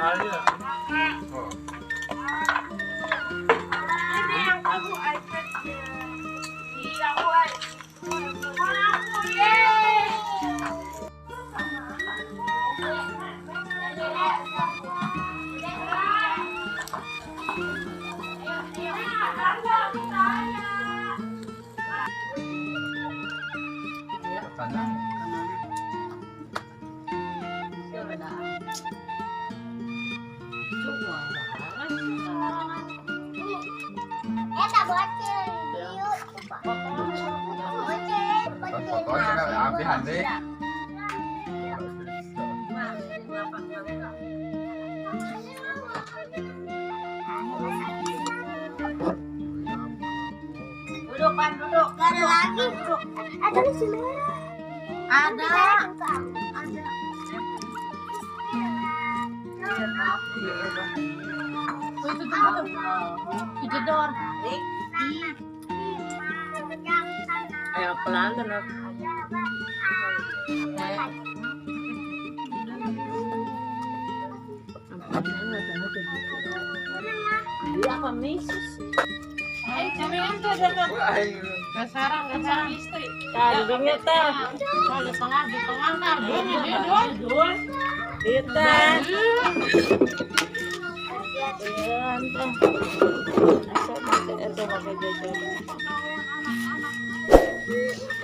aja. Oh. Ini yang aku iPad. Iya, aku iPad. Aku duduk, Pan, duduk. Gak ada lagi. Ada di sini. Ada. Itu dor. Ayo pelan tenang. Dia apa misis? Cari yang tuh Gasarang istri. Kandungnya teh. Kalau di tengah kandungnya dia dua. Kita. Asal pakai itu pakai jajan.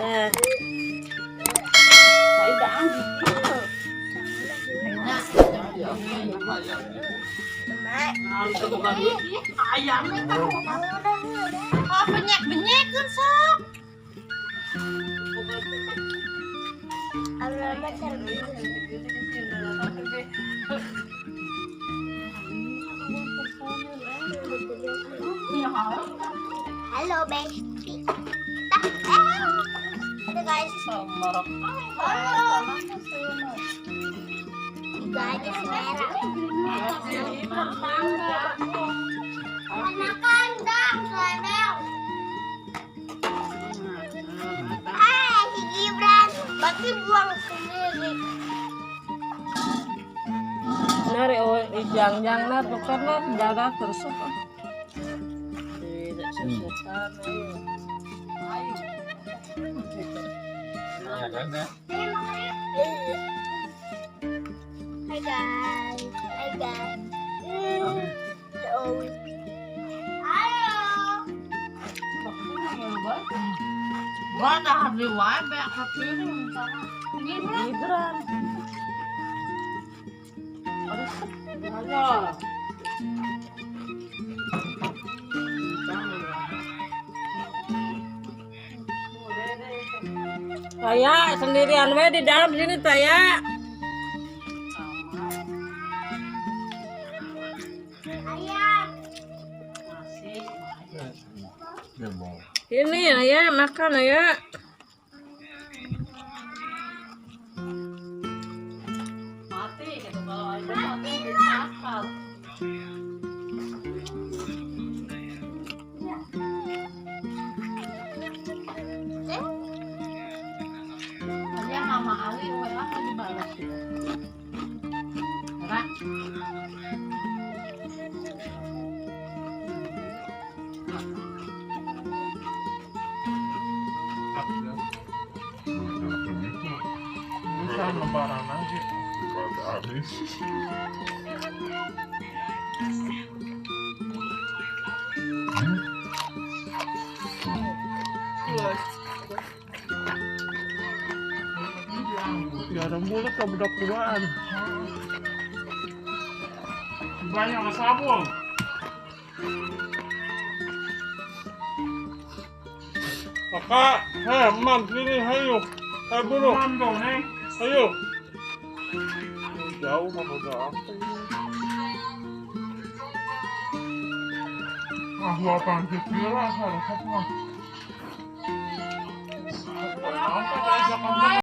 Saya udah ambil. Ayam. Oh, benyek kan sok. Halo, Besti. Ada guys. Marok. Guys, merah. Anak kandang, Glenel. Si Gibran, berarti buang sendiri. Nari, jang-jang na, tukar na, jaga terus. Tidak sesuatu. Hi guys. Mana habis wae hati ini Gibran. Ada. Saya sendirian we di dalam sini saya. Ini ya makan ya. Mati gitu kalau itu mati ditakal. Hanya Mama Ali WA dibalas. Rak. Lebaran aja pada habis. Ya ada mulut ke budak-budakan. Banyak sabun. Kakak, man sini, ayo. Ayo buru. Ayo. Jauh mah udah apa ini? Apaan kira harus apa? Apa diajak kamu?